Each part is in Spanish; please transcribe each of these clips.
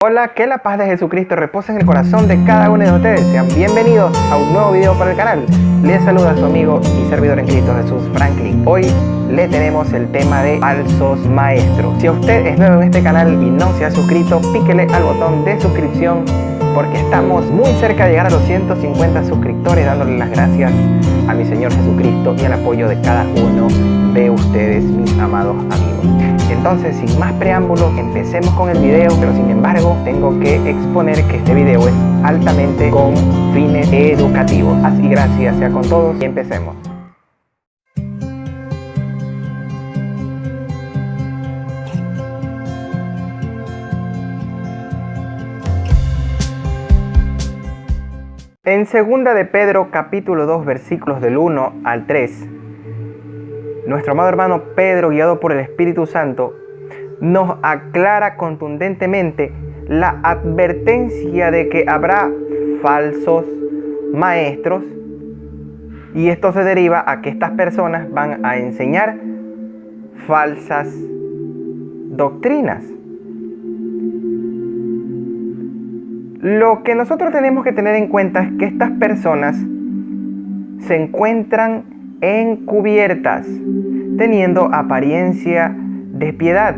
Hola, que la paz de Jesucristo repose en el corazón de cada uno de ustedes. Sean bienvenidos a un nuevo video para el canal. Les saluda su amigo y servidor en Cristo Jesús, Franklin. Hoy le tenemos el tema de falsos maestros. Si usted es nuevo en este canal y no se ha suscrito, píquele al botón de suscripción porque estamos muy cerca de llegar a los 150 suscriptores, dándole las gracias a mi Señor Jesucristo y al apoyo de cada uno de ustedes, mis amados amigos. Entonces, sin más preámbulos, empecemos con el video, pero sin embargo, tengo que exponer que este video es altamente con fines educativos. Así gracias sea con todos y empecemos. En 2 de Pedro, capítulo 2, versículos del 1 al 3, nuestro amado hermano Pedro, guiado por el Espíritu Santo, nos aclara contundentemente la advertencia de que habrá falsos maestros, y esto se deriva a que estas personas van a enseñar falsas doctrinas. Lo que nosotros tenemos que tener en cuenta es que estas personas se encuentran encubiertas, teniendo apariencia de piedad.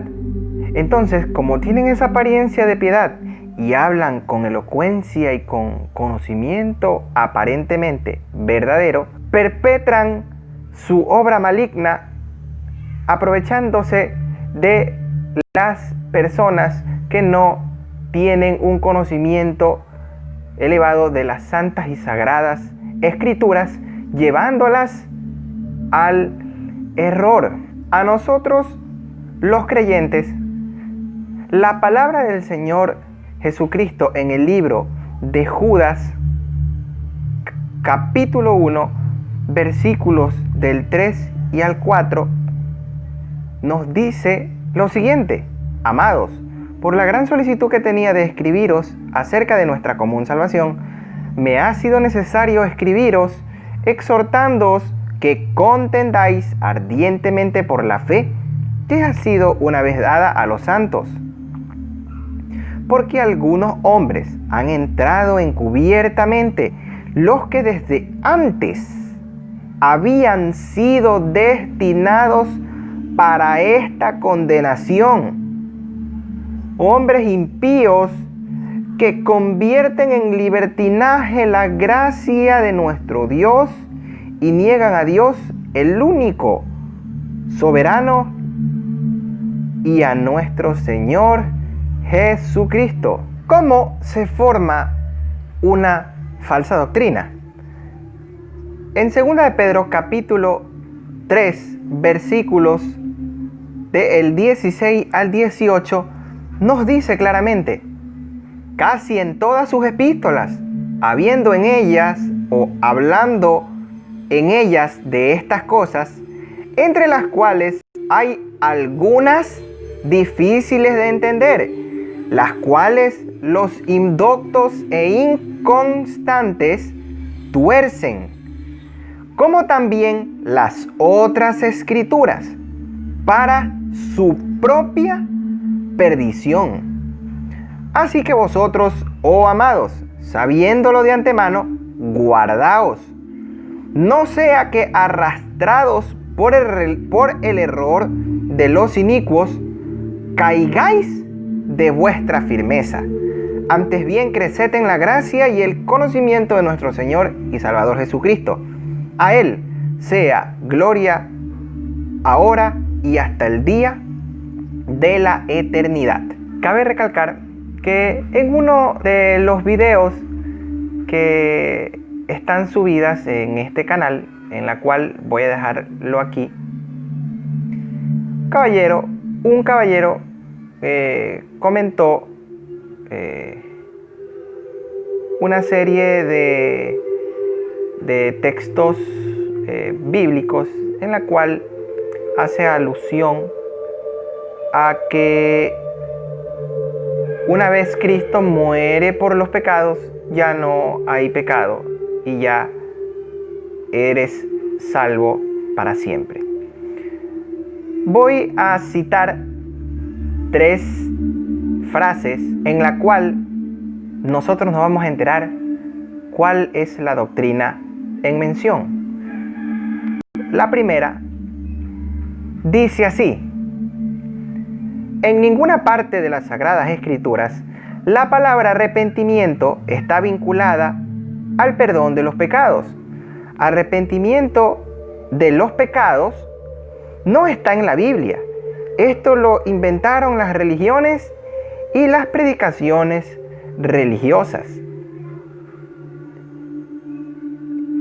Entonces, como tienen esa apariencia de piedad y hablan con elocuencia y con conocimiento aparentemente verdadero, perpetran su obra maligna aprovechándose de las personas que no tienen un conocimiento elevado de las santas y sagradas escrituras, llevándolas al error. A nosotros, los creyentes, la palabra del Señor Jesucristo en el libro de Judas, capítulo 1, versículos del 3 y al 4, nos dice lo siguiente: amados, por la gran solicitud que tenía de escribiros acerca de nuestra común salvación, me ha sido necesario escribiros exhortándoos que contendáis ardientemente por la fe que ha sido una vez dada a los santos. Porque algunos hombres han entrado encubiertamente, los que desde antes habían sido destinados para esta condenación. Hombres impíos que convierten en libertinaje la gracia de nuestro Dios y niegan a Dios, el único soberano, y a nuestro Señor Jesucristo. ¿Cómo se forma una falsa doctrina? En 2 de Pedro, capítulo 3, versículos del 16 al 18, nos dice claramente: casi en todas sus epístolas, habiendo en ellas o hablando en ellas de estas cosas, entre las cuales hay algunas difíciles de entender, las cuales los indoctos e inconstantes tuercen, como también las otras escrituras, para su propia perdición. Así que vosotros, oh amados, sabiéndolo de antemano, guardaos, no sea que arrastrados por el error de los inicuos, caigáis de vuestra firmeza. Antes bien, creced en la gracia y el conocimiento de nuestro Señor y Salvador Jesucristo. A Él sea gloria ahora y hasta el día de la eternidad. Cabe recalcar que en uno de los videos que están subidas en este canal, en la cual voy a dejarlo aquí, un caballero comentó una serie de textos bíblicos en la cual hace alusión a que una vez Cristo muere por los pecados, ya no hay pecado y ya eres salvo para siempre. Voy a citar 3 frases en la cual nosotros nos vamos a enterar cuál es la doctrina en mención. La primera dice así: en ninguna parte de las Sagradas Escrituras la palabra arrepentimiento está vinculada al perdón de los pecados. Arrepentimiento de los pecados no está en la Biblia. Esto lo inventaron las religiones y las predicaciones religiosas.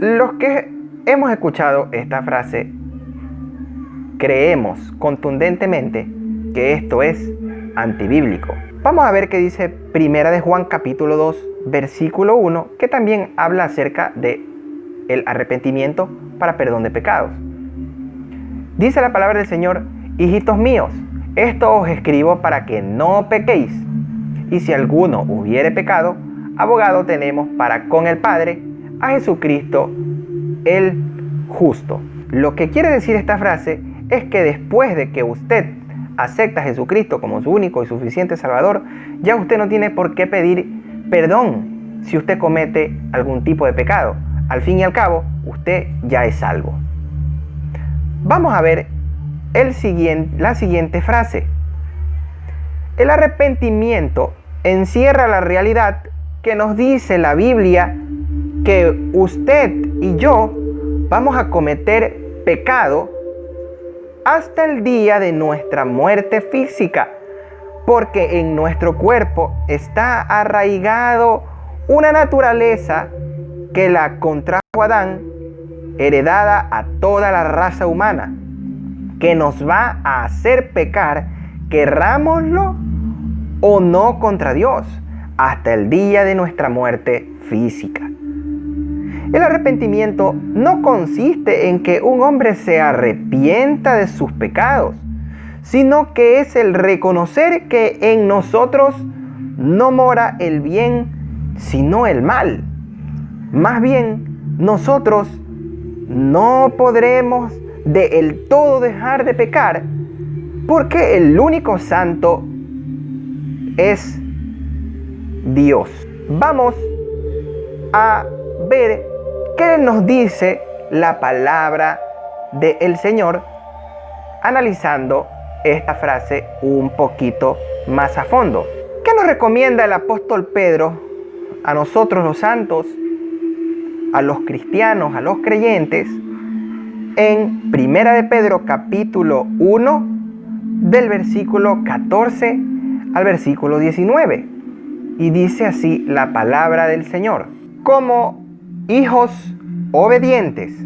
Los que hemos escuchado esta frase creemos contundentemente que esto es antibíblico. Vamos a ver qué dice Primera de Juan capítulo 2 versículo 1, que también habla acerca de el arrepentimiento para perdón de pecados. Dice la palabra del Señor: hijitos míos, esto os escribo para que no pequéis. Y si alguno hubiere pecado, abogado tenemos para con el Padre, a Jesucristo el justo. Lo que quiere decir esta frase es que después de que usted acepta a Jesucristo como su único y suficiente Salvador, ya usted no tiene por qué pedir perdón si usted comete algún tipo de pecado. Al fin y al cabo, usted ya es salvo. Vamos a ver la siguiente frase. El arrepentimiento encierra la realidad que nos dice la Biblia que usted y yo vamos a cometer pecado hasta el día de nuestra muerte física, porque en nuestro cuerpo está arraigado una naturaleza que la contrajo Adán, heredada a toda la raza humana, que nos va a hacer pecar, querrámoslo o no, contra Dios, hasta el día de nuestra muerte física. El arrepentimiento no consiste en que un hombre se arrepienta de sus pecados, sino que es el reconocer que en nosotros no mora el bien, sino el mal. Más bien, nosotros no podremos del todo dejar de pecar, porque el único santo es Dios. Vamos a ver qué nos dice la palabra del Señor, analizando esta frase un poquito más a fondo. ¿Qué nos recomienda el apóstol Pedro a nosotros los santos, a los cristianos, a los creyentes, en Primera de Pedro capítulo 1, del versículo 14 al versículo 19? Y dice así la palabra del Señor: como hijos obedientes,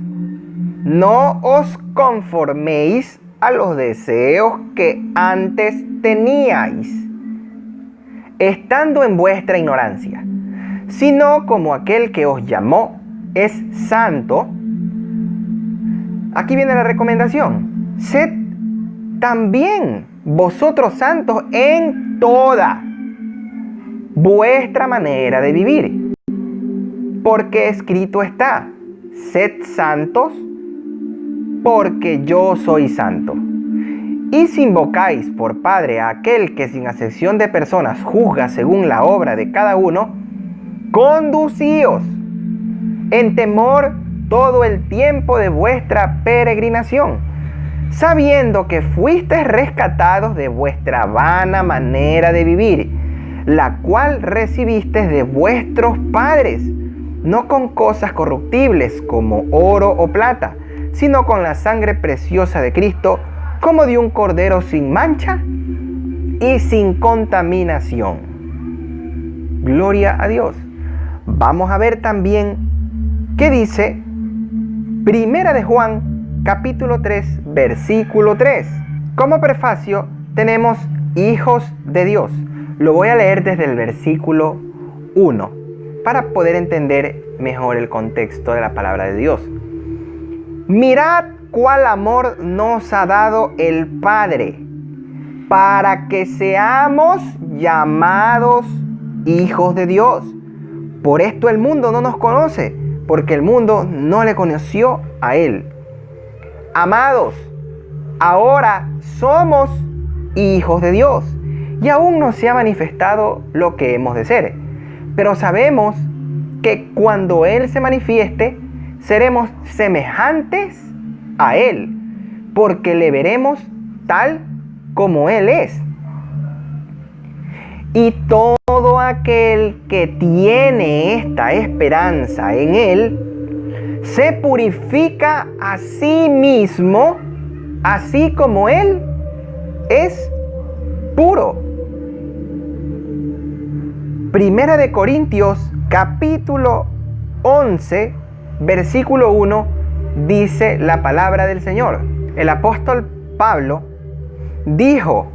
no os conforméis a los deseos que antes teníais, estando en vuestra ignorancia, sino como aquel que os llamó es santo. Aquí viene la recomendación: sed también vosotros santos en toda vuestra manera de vivir, porque escrito está: sed santos, porque yo soy santo. Y si invocáis por Padre a aquel que sin acepción de personas juzga según la obra de cada uno, conducíos en temor todo el tiempo de vuestra peregrinación, sabiendo que fuisteis rescatados de vuestra vana manera de vivir, la cual recibisteis de vuestros padres, no con cosas corruptibles como oro o plata, sino con la sangre preciosa de Cristo, como de un cordero sin mancha y sin contaminación. Gloria a Dios. Vamos a ver también qué dice Primera de Juan capítulo 3 versículo 3. Como prefacio tenemos hijos de Dios. Lo voy a leer desde el versículo 1 para poder entender mejor el contexto de la palabra de Dios. Mirad cuál amor nos ha dado el Padre, para que seamos llamados hijos de Dios. Por esto el mundo no nos conoce, porque el mundo no le conoció a Él. Amados, ahora somos hijos de Dios, y aún no se ha manifestado lo que hemos de ser. Pero sabemos que cuando Él se manifieste, seremos semejantes a Él, porque le veremos tal como Él es. Y todo aquel que tiene esta esperanza en Él, se purifica a sí mismo, así como Él es puro. Primera de Corintios, capítulo 11, versículo 1, dice la palabra del Señor. El apóstol Pablo dijo: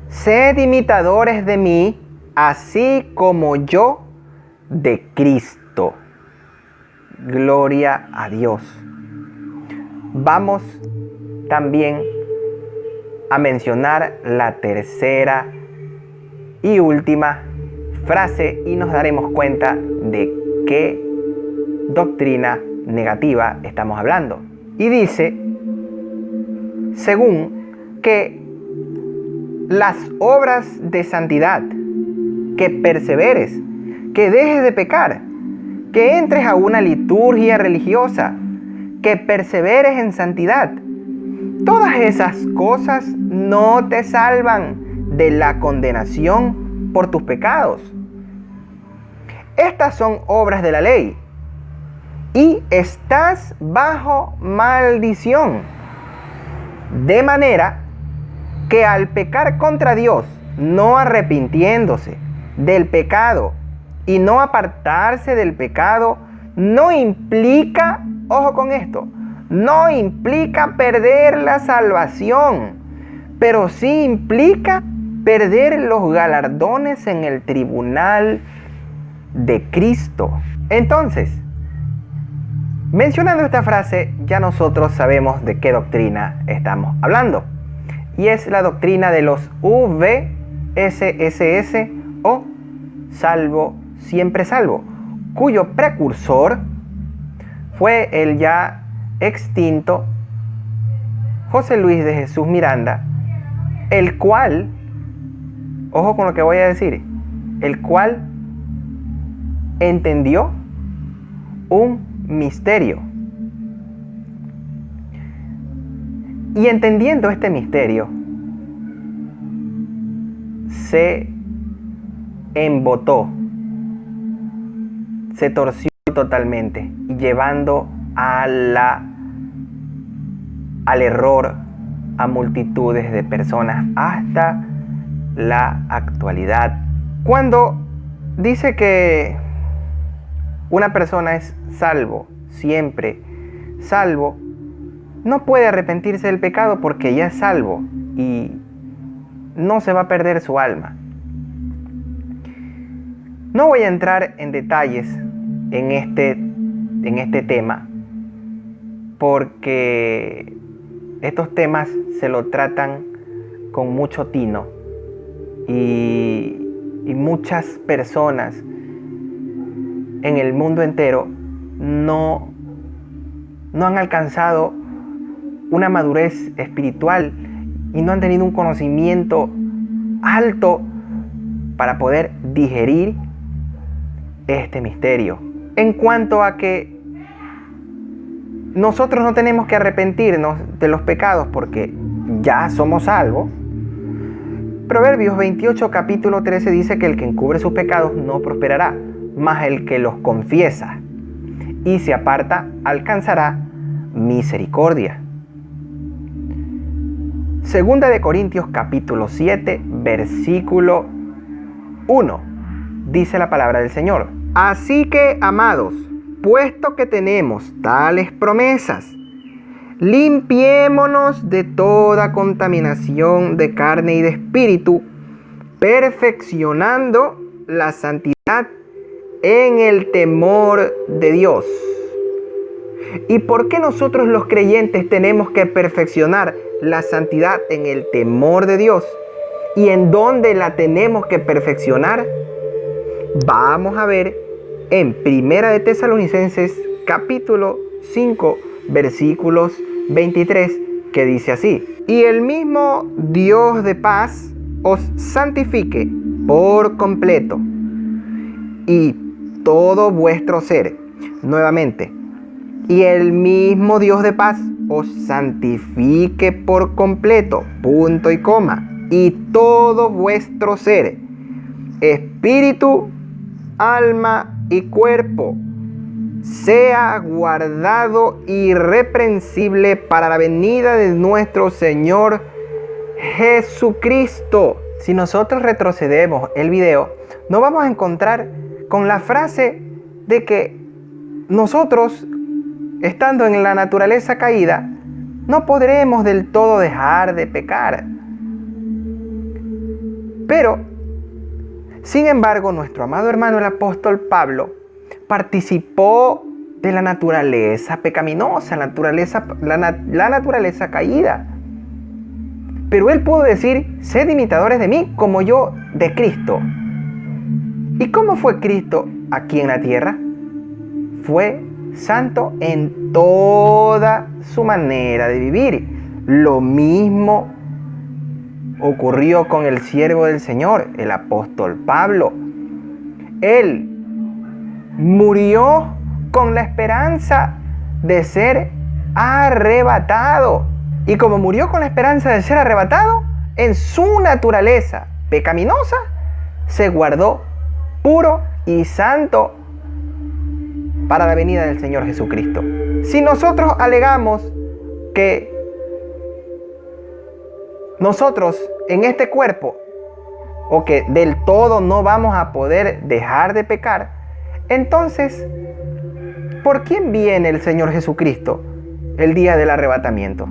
sed imitadores de mí, así como yo de Cristo. Gloria a Dios. Vamos también a mencionar la tercera y última frase y nos daremos cuenta de qué doctrina negativa estamos hablando. Y dice, según que las obras de santidad, que perseveres, que dejes de pecar, que entres a una liturgia religiosa, que perseveres en santidad. Todas esas cosas no te salvan de la condenación por tus pecados. Estas son obras de la ley y estás bajo maldición. De manera que al pecar contra Dios, no arrepintiéndose del pecado y no apartarse del pecado, no implica, ojo con esto, no implica perder la salvación, pero sí implica perder los galardones en el tribunal de Cristo. Entonces, mencionando esta frase, ya nosotros sabemos de qué doctrina estamos hablando. Y es la doctrina de los VSSS o salvo, siempre salvo, cuyo precursor fue el ya extinto José Luis de Jesús Miranda, el cual, ojo con lo que voy a decir, el cual entendió un misterio. Y entendiendo este misterio, se embotó, se torció totalmente, llevando al error a multitudes de personas hasta la actualidad. Cuando dice que una persona es salvo, siempre salvo, no puede arrepentirse del pecado porque ya es salvo y no se va a perder su alma. No voy a entrar en detalles en este tema porque estos temas se lo tratan con mucho tino y muchas personas en el mundo entero no han alcanzado una madurez espiritual y no han tenido un conocimiento alto para poder digerir este misterio. En cuanto a que nosotros no tenemos que arrepentirnos de los pecados porque ya somos salvos, Proverbios 28, capítulo 13 dice que el que encubre sus pecados no prosperará, mas el que los confiesa y se aparta alcanzará misericordia. Segunda de Corintios capítulo 7, versículo 1, dice la palabra del Señor. Así que, amados, puesto que tenemos tales promesas, limpiémonos de toda contaminación de carne y de espíritu, perfeccionando la santidad en el temor de Dios. ¿Y por qué nosotros los creyentes tenemos que perfeccionar la santidad en el temor de Dios? ¿Y en dónde la tenemos que perfeccionar? Vamos a ver en Primera de Tesalonicenses capítulo 5 versículos 23, que dice así: y el mismo Dios de paz os santifique por completo y todo vuestro ser, nuevamente, y el mismo Dios de paz os santifique por completo, punto y coma, y todo vuestro ser, espíritu, alma y cuerpo, sea guardado irreprensible para la venida de nuestro Señor Jesucristo. Si nosotros retrocedemos el video, nos vamos a encontrar con la frase de que nosotros, estando en la naturaleza caída, no podremos del todo dejar de pecar. Pero, sin embargo, nuestro amado hermano el apóstol Pablo participó de la naturaleza pecaminosa, la naturaleza caída. Pero él pudo decir, sed imitadores de mí como yo de Cristo. ¿Y cómo fue Cristo aquí en la tierra? Fue santo en toda su manera de vivir. Lo mismo ocurrió con el siervo del Señor, el apóstol Pablo. Él murió con la esperanza de ser arrebatado. Y como murió con la esperanza de ser arrebatado, en su naturaleza pecaminosa se guardó puro y santo para la venida del Señor Jesucristo. Si nosotros alegamos que nosotros en este cuerpo, o que del todo no vamos a poder dejar de pecar, entonces, ¿por quién viene el Señor Jesucristo el día del arrebatamiento?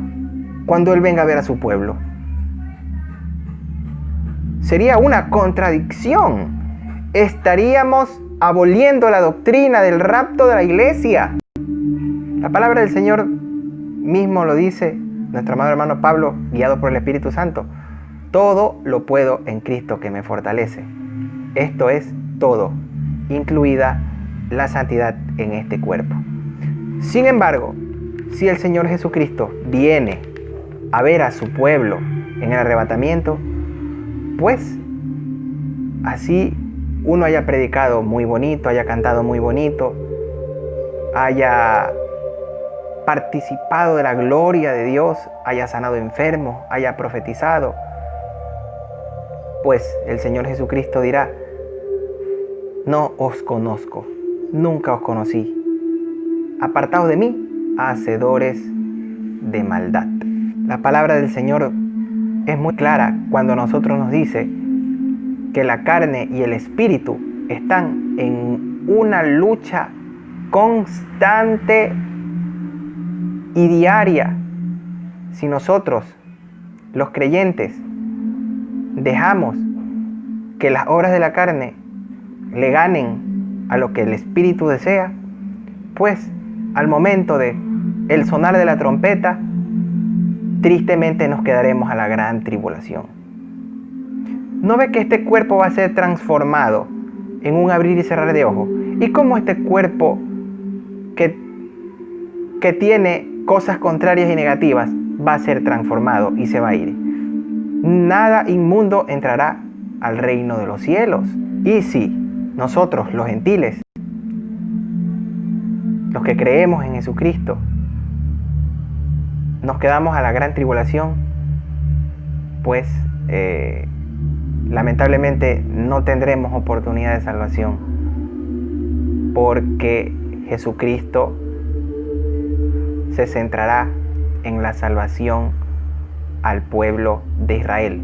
Cuando Él venga a ver a su pueblo. Sería una contradicción. Estaríamos aboliendo la doctrina del rapto de la iglesia. La palabra del Señor mismo lo dice nuestro amado hermano Pablo, guiado por el Espíritu Santo. Todo lo puedo en Cristo que me fortalece. Esto es todo, incluida la santidad en este cuerpo. Sin embargo, si el Señor Jesucristo viene a ver a su pueblo en el arrebatamiento, pues así uno haya predicado muy bonito, haya cantado muy bonito, haya participado de la gloria de Dios, haya sanado enfermos, haya profetizado, pues el Señor Jesucristo dirá, no os conozco, nunca os conocí, apartaos de mí, hacedores de maldad. La palabra del Señor es muy clara cuando a nosotros nos dice que la carne y el espíritu están en una lucha constante y diaria. Si nosotros, los creyentes, dejamos que las obras de la carne le ganen a lo que el espíritu desea, pues al momento de el sonar de la trompeta, tristemente nos quedaremos a la gran tribulación. ¿No ve que este cuerpo va a ser transformado en un abrir y cerrar de ojos? ¿Y cómo este cuerpo que tiene cosas contrarias y negativas va a ser transformado y se va a ir? Nada inmundo entrará al reino de los cielos. Y si nosotros, los gentiles, los que creemos en Jesucristo, nos quedamos a la gran tribulación, pues lamentablemente no tendremos oportunidad de salvación, porque Jesucristo se centrará en la salvación al pueblo de Israel.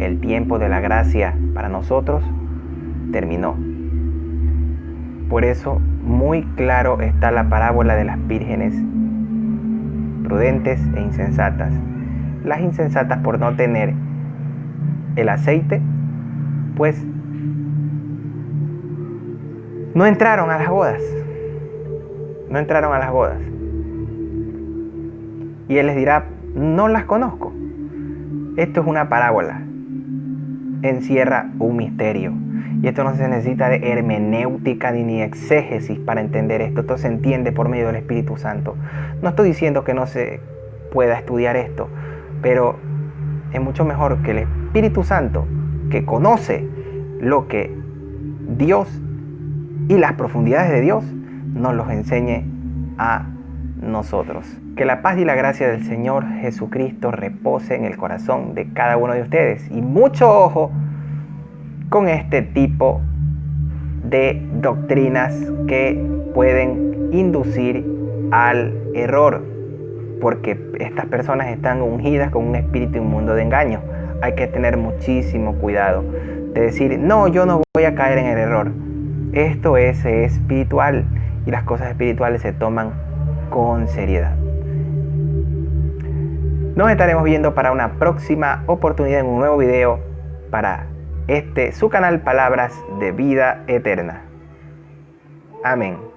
El tiempo de la gracia para nosotros terminó. Por eso muy claro está la parábola de las vírgenes prudentes e insensatas. Las insensatas, por no tener el aceite, pues no entraron a las bodas. No entraron a las bodas. Y Él les dirá, no las conozco. Esto es una parábola. Encierra un misterio. Y esto no se necesita de hermenéutica ni exégesis para entender esto. Esto se entiende por medio del Espíritu Santo. No estoy diciendo que no se pueda estudiar esto, pero es mucho mejor que Espíritu Santo, que conoce lo que Dios y las profundidades de Dios, nos los enseñe a nosotros. Que la paz y la gracia del Señor Jesucristo repose en el corazón de cada uno de ustedes. Y mucho ojo con este tipo de doctrinas que pueden inducir al error, porque estas personas están ungidas con un espíritu inmundo de engaño. Hay que tener muchísimo cuidado de decir, no, yo no voy a caer en el error. Esto es espiritual y las cosas espirituales se toman con seriedad. Nos estaremos viendo para una próxima oportunidad en un nuevo video para su canal Palabras de Vida Eterna. Amén.